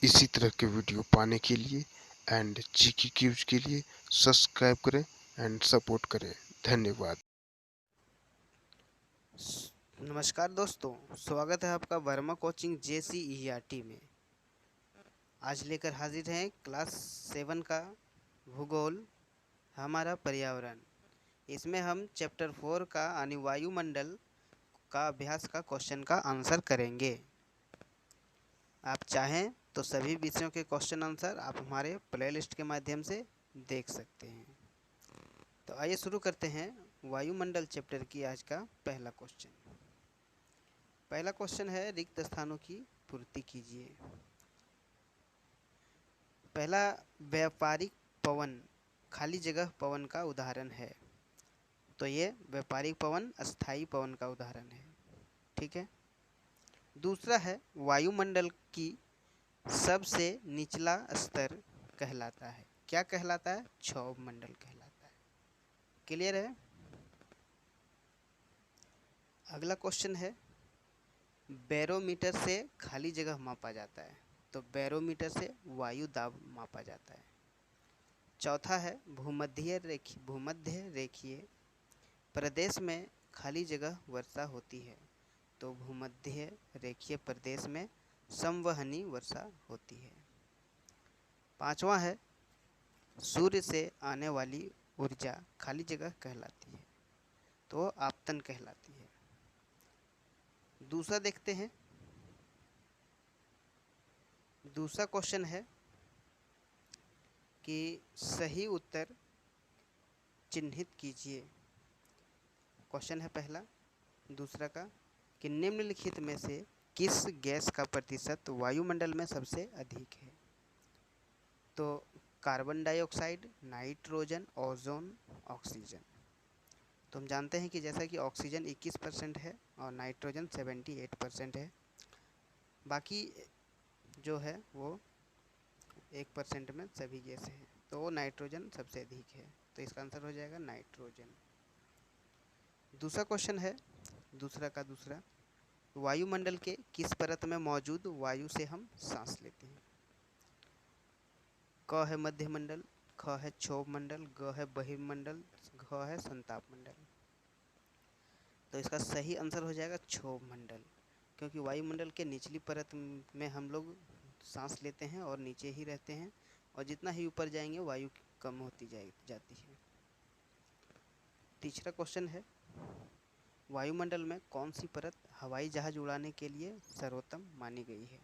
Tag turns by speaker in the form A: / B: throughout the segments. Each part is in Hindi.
A: इसी तरह के वीडियो पाने के लिए एंड जीके क्यूज के लिए सब्सक्राइब करें एंड सपोर्ट करें। धन्यवाद।
B: नमस्कार दोस्तों, स्वागत है आपका वर्मा कोचिंग JCERT में। आज लेकर हाजिर हैं क्लास 7 का भूगोल, हमारा पर्यावरण। इसमें हम चैप्टर 4 का यानी वायुमंडल का अभ्यास का क्वेश्चन का आंसर करेंगे। आप चाहें तो सभी विषयों के क्वेश्चन आंसर आप हमारे प्लेलिस्ट के माध्यम से देख सकते हैं। तो आइए शुरू करते हैं वायुमंडल चैप्टर की आज का पहला क्वेश्चन। पहला क्वेश्चन है, रिक्त स्थानों की पूर्ति कीजिए। पहला, व्यापारिक पवन खाली जगह पवन का उदाहरण है। तो ये व्यापारिक पवन अस्थायी पवन का उदाहरण है। ठीक है। दूसरा है, वायुमंडल की सबसे निचला स्तर कहलाता है। क्या कहलाता है? क्षोभ मंडल कहलाता है। क्लियर है? अगला क्वेश्चन है, बैरोमीटर से खाली जगह मापा जाता है। तो बैरोमीटर से वायु दाब मापा जाता है। चौथा है, भूमध्य रेखीय प्रदेश में खाली जगह वर्षा होती है। तो भूमध्य रेखीय प्रदेश में संवहनी वर्षा होती है। पांचवा है, सूर्य से आने वाली ऊर्जा खाली जगह कहलाती है। तो आपतन कहलाती है। दूसरा देखते हैं। दूसरा क्वेश्चन है कि सही उत्तर चिन्हित कीजिए। क्वेश्चन है पहला। दूसरा का कि निम्नलिखित में से किस गैस का प्रतिशत वायुमंडल में सबसे अधिक है? तो carbon dioxide, nitrogen, ozone, oxygen. तो हम जानते हैं कि जैसा कि ऑक्सीजन 21% है और नाइट्रोजन 78% है। बाकी जो है वो 1% में सभी गैस हैं। तो वो नाइट्रोजन सबसे अधिक है। तो इसका आंसर हो जाएगा नाइट्रोजन। दूसरा क्वेश्चन है, दूसरा, वायुमंडल के किस परत में मौजूद वायु से हम सांस लेते हैं? क है मध्यमंडल, ख है क्षोभ मंडल, ग है बहिर्मंडल, घ है संताप मंडल। तो इसका सही आंसर हो जाएगा क्षोभ मंडल, क्योंकि वायुमंडल के निचली परत में हम लोग सांस लेते हैं और नीचे ही रहते हैं, और जितना ही ऊपर जाएंगे वायु कम होती जाती है। तीसरा क्वेश्चन है, वायुमंडल में कौन सी परत हवाई जहाज उड़ाने के लिए सर्वोत्तम मानी गई है?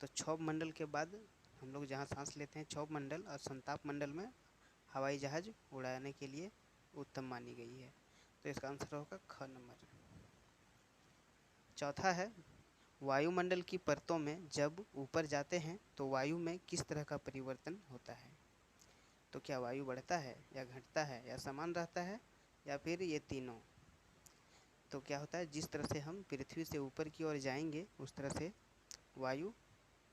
B: तो क्षोभ मंडल के बाद हम लोग जहाँ सांस लेते हैं क्षोभ मंडल, और संताप मंडल में हवाई जहाज उड़ाने के लिए उत्तम मानी गई है। तो इसका आंसर होगा ख नंबर। चौथा है, वायुमंडल की परतों में जब ऊपर जाते हैं तो वायु में किस तरह का परिवर्तन होता है? तो क्या वायु बढ़ता है या घटता है या समान रहता है या फिर ये तीनों? तो क्या होता है, जिस तरह से हम पृथ्वी से ऊपर की ओर जाएंगे उस तरह से वायु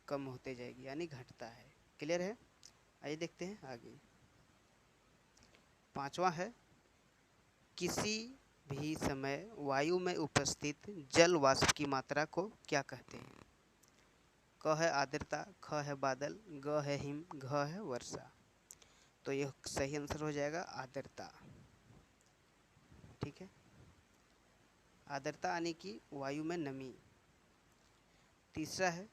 B: कम होते जाएगी, यानी घटता है। क्लियर है? आइए देखते हैं आगे। पांचवा है, किसी भी समय वायु में उपस्थित जल वाष्प की मात्रा को क्या कहते हैं? क है आर्द्रता, ख है बादल, ग है हिम, घ है वर्षा। तो यह सही आंसर हो जाएगा आर्द्रता। ठीक है। आर्द्रता यानी कि वायु में नमी। तीसरा है,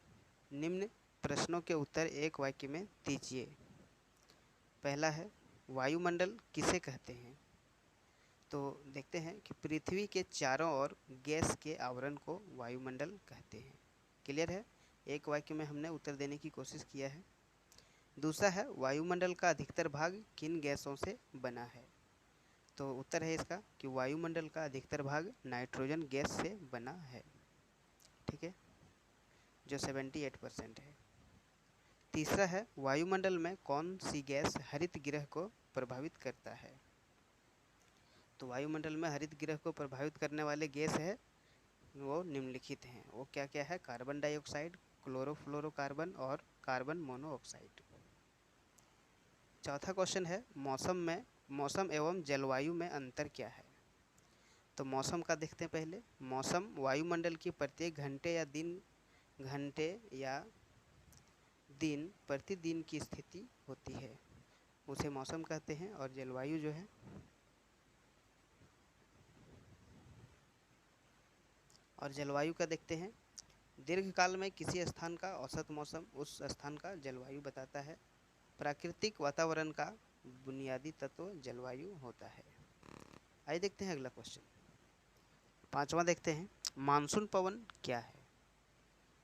B: निम्न प्रश्नों के उत्तर एक वाक्य में दीजिए। पहला है, वायुमंडल किसे कहते हैं? तो देखते हैं कि पृथ्वी के चारों ओर गैस के आवरण को वायुमंडल कहते हैं। क्लियर है? एक वाक्य में हमने उत्तर देने की कोशिश किया है। दूसरा है, वायुमंडल का अधिकतर भाग किन गैसों से बना है? तो उत्तर है इसका कि वायुमंडल का अधिकतर भाग नाइट्रोजन गैस से बना है। ठीक है, जो 78% है। तीसरा है, वायुमंडल में कौन सी गैस हरित गृह को प्रभावित करता है? तो वायुमंडल में हरित गृह को प्रभावित करने वाले गैस है वो निम्नलिखित हैं। वो क्या क्या है? कार्बन डाइऑक्साइड, क्लोरोफ्लोरोकार्बन और कार्बन मोनोऑक्साइड। चौथा क्वेश्चन है, मौसम एवं जलवायु में अंतर क्या है? तो मौसम का देखते हैं पहले। मौसम वायुमंडल की प्रत्येक घंटे या दिन प्रतिदिन की स्थिति होती है उसे मौसम कहते हैं। और जलवायु जो है का देखते हैं, दीर्घकाल में किसी स्थान का औसत मौसम उस स्थान का जलवायु बताता है। प्राकृतिक वातावरण का बुनियादी तत्व जलवायु होता है। आइए देखते हैं अगला क्वेश्चन। पांचवा देखते हैं, मानसून पवन क्या है?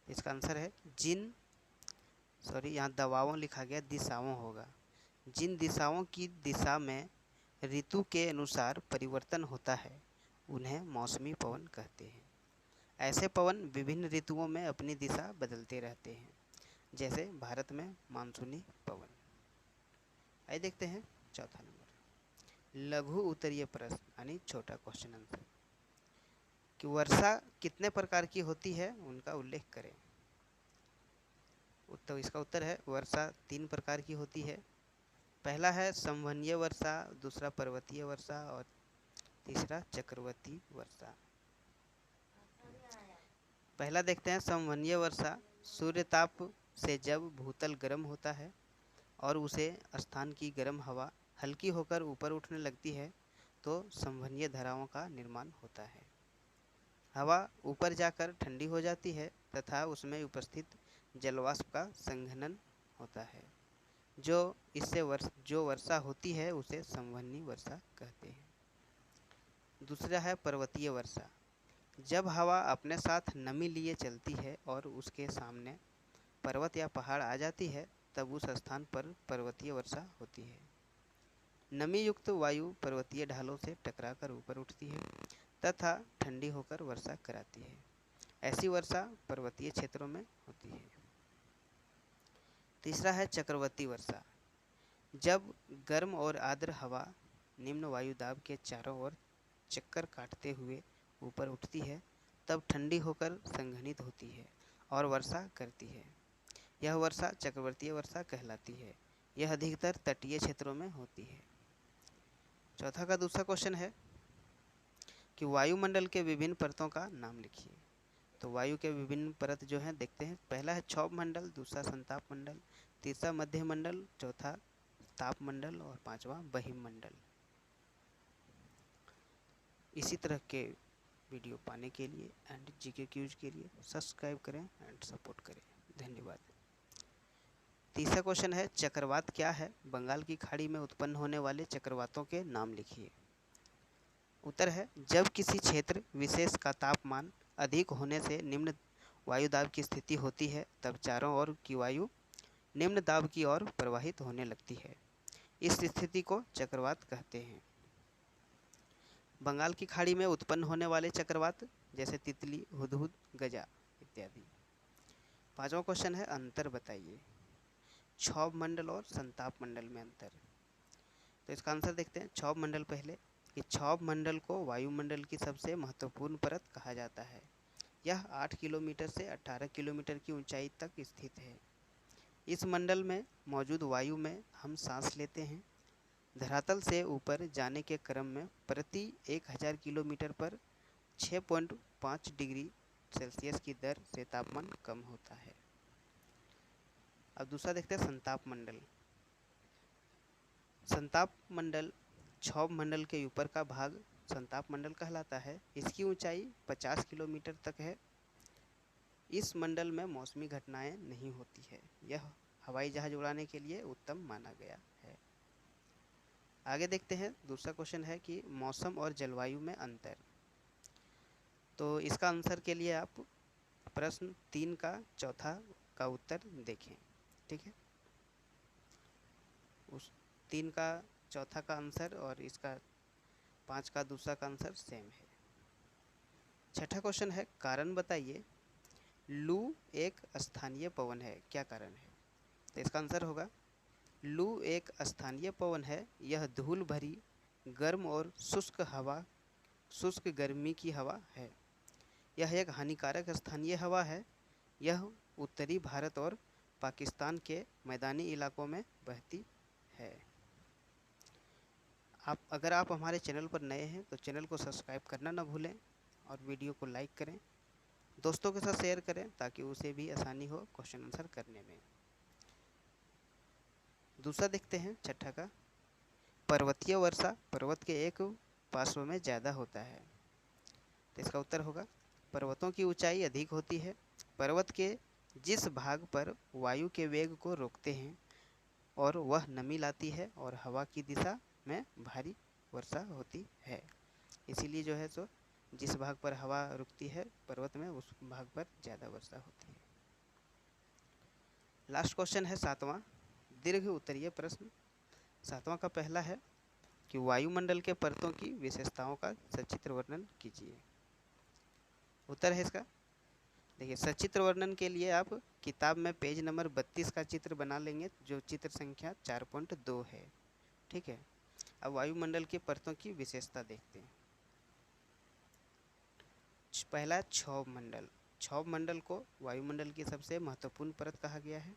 B: इसका आंसर है यहाँ दबावों लिखा गया, दिशाओं होगा। जिन दिशाओं की दिशा में ऋतु के अनुसार परिवर्तन होता है उन्हें मौसमी पवन कहते हैं। ऐसे पवन विभिन्न ऋतुओं में अपनी दिशा बदलते रहते हैं, जैसे भारत में मानसूनी पवन। आइए देखते हैं चौथा नंबर, लघु उत्तरीय प्रश्न यानी छोटा क्वेश्चन आंसर, कि वर्षा कितने प्रकार की होती है उनका उल्लेख करें। तो इसका उत्तर है वर्षा 3 प्रकार की होती है। पहला है संवहनीय वर्षा, दूसरा पर्वतीय वर्षा और तीसरा चक्रवाती वर्षा। पहला देखते हैं संवहनीय वर्षा। सूर्य ताप से जब भूतल गर्म होता है और उसे स्थान की गर्म हवा हल्की होकर ऊपर उठने लगती है तो संवहनीय धाराओं का निर्माण होता है। हवा ऊपर जाकर ठंडी हो जाती है तथा उसमें उपस्थित जलवाष्प का संघनन होता है। जो वर्षा होती है उसे संवहनी वर्षा कहते हैं। दूसरा है पर्वतीय वर्षा। जब हवा अपने साथ नमी लिए चलती है और उसके सामने पर्वत या पहाड़ आ जाती है तब उस स्थान पर पर्वतीय वर्षा होती है। नमी युक्त वायु पर्वतीय ढालों से टकराकर ऊपर उठती है तथा ठंडी होकर वर्षा कराती है। ऐसी वर्षा पर्वतीय क्षेत्रों में होती है। तीसरा है चक्रवाती वर्षा। जब गर्म और आर्द्र हवा निम्न वायु दाब के चारों ओर चक्कर काटते हुए ऊपर उठती है तब ठंडी होकर संघनित होती है और वर्षा करती है। यह वर्षा चक्रवातीय वर्षा कहलाती है। यह अधिकतर तटीय क्षेत्रों में होती है। चौथा का दूसरा क्वेश्चन है कि वायुमंडल के विभिन्न परतों का नाम लिखिए। तो वायु के विभिन्न परत जो हैं देखते हैं। पहला है क्षोभ मंडल, दूसरा संताप मंडल, तीसरा मध्य मंडल, चौथा ताप मंडल और पांचवा बहिमंडल। इसी तरह के वीडियो पाने के लिए एंड जीके क्यूज के लिए सब्सक्राइब करें एंड सपोर्ट करें। धन्यवाद। तीसरा क्वेश्चन है, चक्रवात क्या है? बंगाल की खाड़ी में उत्पन्न होने वाले चक्रवातों के नाम लिखिए। उत्तर है, जब किसी क्षेत्र विशेष का तापमान अधिक होने से निम्न वायु दाब की स्थिति होती है तब चारों ओर की वायु निम्न दाब की ओर प्रवाहित होने लगती है। इस स्थिति को चक्रवात कहते हैं। बंगाल की खाड़ी में उत्पन्न होने वाले चक्रवात जैसे तितली, हुदहुद, गजा इत्यादि। पांचवा क्वेश्चन है, अंतर बताइए। क्षोभ मंडल और संताप मंडल में अंतर। तो इसका आंसर देखते हैं। क्षोभ मंडल पहले, कि क्षोभ मंडल को वायुमंडल की सबसे महत्वपूर्ण परत कहा जाता है। यह 8 किलोमीटर से 18 किलोमीटर की ऊंचाई तक स्थित है। इस मंडल में मौजूद वायु में हम सांस लेते हैं। धरातल से ऊपर जाने के क्रम में प्रति 1000 किलोमीटर पर 6.5 डिग्री सेल्सियस की दर से तापमान कम होता है। अब दूसरा देखते हैं संताप मंडल। संताप मंडल क्षोभ मंडल के ऊपर का भाग संताप मंडल कहलाता है। इसकी ऊंचाई 50 किलोमीटर तक है। इस मंडल में मौसमी घटनाएं नहीं होती है। यह हवाई जहाज उड़ाने के लिए उत्तम माना गया है। आगे देखते हैं। दूसरा क्वेश्चन है कि मौसम और जलवायु में अंतर। तो इसका आंसर के लिए आप प्रश्न 3 का चौथा का उत्तर देखें। ठीक है, उस 3 का चौथा का आंसर और इसका 5 का दूसरा का आंसर सेम है। छठा क्वेश्चन है, कारण बताइए। लू एक स्थानीय पवन है, क्या कारण है? तो इसका आंसर होगा, लू एक स्थानीय पवन है। यह धूल भरी गर्म और शुष्क गर्मी की हवा है। यह एक हानिकारक स्थानीय हवा है। यह उत्तरी भारत और पाकिस्तान के मैदानी इलाकों में बहती है। अगर आप हमारे चैनल पर नए हैं तो चैनल को सब्सक्राइब करना ना भूलें और वीडियो को लाइक करें, दोस्तों के साथ शेयर करें ताकि उसे भी आसानी हो क्वेश्चन आंसर करने में। दूसरा देखते हैं छठा का, पर्वतीय वर्षा पर्वत के एक पार्श्व में ज़्यादा होता है। तो इसका उत्तर होगा पर्वतों की ऊंचाई अधिक होती है, पर्वत के जिस भाग पर वायु के वेग को रोकते हैं और वह नमी लाती है और हवा की दिशा में भारी वर्षा होती है। इसीलिए जो है सो जिस भाग पर हवा रुकती है पर्वत में, उस भाग पर ज़्यादा वर्षा होती है। लास्ट क्वेश्चन है सातवां, दीर्घ उत्तरीय प्रश्न। सातवां का पहला है कि वायुमंडल के परतों की विशेषताओं का सचित्र वर्णन कीजिए। उत्तर है इसका, देखिए सचित्र वर्णन के लिए आप किताब में पेज नंबर 32 का चित्र बना लेंगे, जो चित्र संख्या 4.2 है। ठीक है, अब वायुमंडल के परतों की विशेषता देखते हैं। पहला क्षोभ मंडल। क्षोभ मंडल को वायुमंडल की सबसे महत्वपूर्ण परत कहा गया है।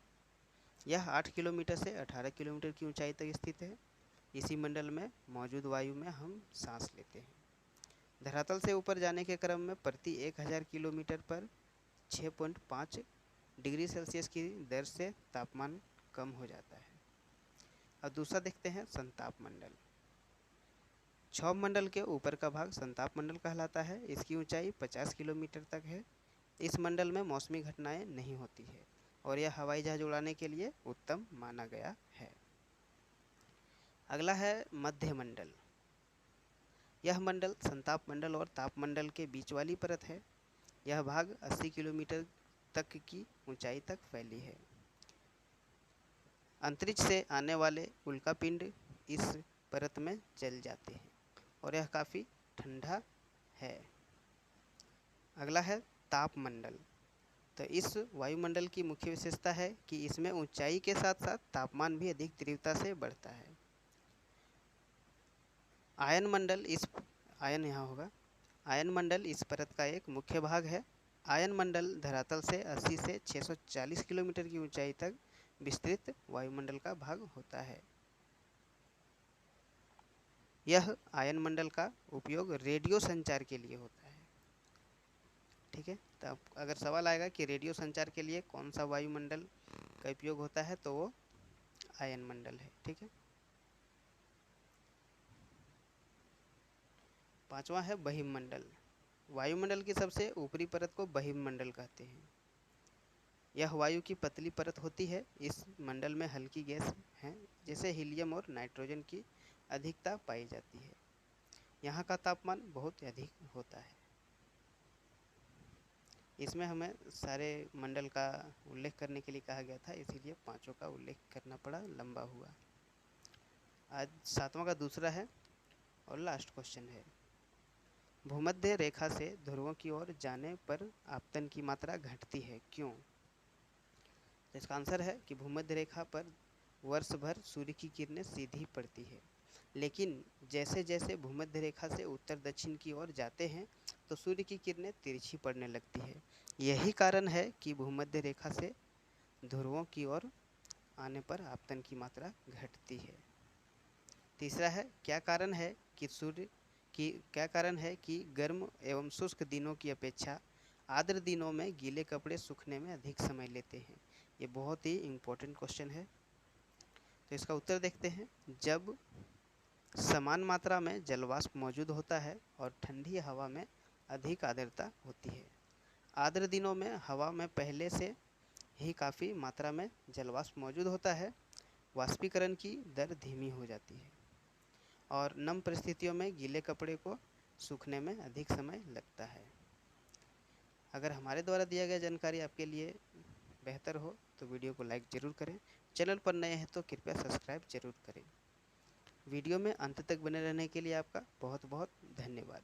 B: यह 8 किलोमीटर से 18 किलोमीटर की ऊंचाई तक स्थित है। इसी मंडल में मौजूद वायु में हम सांस लेते हैं। धरातल से ऊपर जाने के क्रम में प्रति 1000 किलोमीटर पर 6.5 डिग्री सेल्सियस की दर से तापमान कम हो जाता है। अब दूसरा देखते हैं संताप मंडल। क्षोभ मंडल के ऊपर का भाग संताप मंडल कहलाता है। इसकी ऊंचाई 50 किलोमीटर तक है। इस मंडल में मौसमी घटनाएं नहीं होती है और यह हवाई जहाज उड़ाने के लिए उत्तम माना गया है। अगला है मध्य मंडल। यह मंडल संताप मंडल और ताप मंडल के बीच वाली परत है। यह भाग 80 किलोमीटर तक की ऊंचाई तक फैली है। अंतरिक्ष से आने वाले उल्कापिंड इस परत में जल जाते हैं और यह काफ़ी ठंडा है। अगला है ताप मंडल। तो इस वायुमंडल की मुख्य विशेषता है कि इसमें ऊंचाई के साथ साथ तापमान भी अधिक तीव्रता से बढ़ता है। आयन मंडल आयन यहाँ होगा। आयन मंडल इस परत का एक मुख्य भाग है। आयन मंडल धरातल से 80 से 640 किलोमीटर की ऊंचाई तक विस्तृत वायुमंडल का भाग होता है। यह आयन मंडल का उपयोग रेडियो संचार के लिए होता है। ठीक है, तो अगर सवाल आएगा कि रेडियो संचार के लिए कौन सा वायुमंडल का उपयोग होता है, तो वो आयन मंडल है। ठीक है, पांचवा है बहिर्मंडल। वायुमंडल की सबसे ऊपरी परत को बहिर्मंडल कहते हैं। यह वायु की पतली परत होती है। इस मंडल में हल्की गैस हैं, जैसे हीलियम और नाइट्रोजन की अधिकता पाई जाती है। यहाँ का तापमान बहुत अधिक होता है। इसमें हमें सारे मंडल का उल्लेख करने के लिए कहा गया था, इसीलिए पांचों का उल्लेख करना पड़ा, लंबा हुआ। आज सातवां का दूसरा है और लास्ट क्वेश्चन है, भूमध्य रेखा से ध्रुवों की ओर जाने पर आपतन की मात्रा घटती है, क्यों? तो इसका आंसर है कि भूमध्य रेखा पर वर्ष भर सूर्य की किरणें सीधी पड़ती है, लेकिन जैसे जैसे भूमध्य रेखा से उत्तर दक्षिण की ओर जाते हैं तो सूर्य की किरणें तिरछी पड़ने लगती है। यही कारण है कि भूमध्य रेखा से ध्रुवों की ओर आने पर आपतन की मात्रा घटती है। तीसरा है, क्या कारण है कि गर्म एवं शुष्क दिनों की अपेक्षा आर्द्र दिनों में गीले कपड़े सूखने में अधिक समय लेते हैं? ये बहुत ही इम्पोर्टेंट क्वेश्चन है। तो इसका उत्तर देखते हैं। जब समान मात्रा में जलवाष्प मौजूद होता है और ठंडी हवा में अधिक आर्द्रता होती है। आर्द्र दिनों में हवा में पहले से ही काफ़ी मात्रा में जलवाष्प मौजूद होता है। वाष्पीकरण की दर धीमी हो जाती है और नम परिस्थितियों में गीले कपड़े को सूखने में अधिक समय लगता है। अगर हमारे द्वारा दिया गया जानकारी आपके लिए बेहतर हो तो वीडियो को लाइक ज़रूर करें। चैनल पर नए हैं तो कृपया सब्सक्राइब जरूर करें। वीडियो में अंत तक बने रहने के लिए आपका बहुत बहुत धन्यवाद।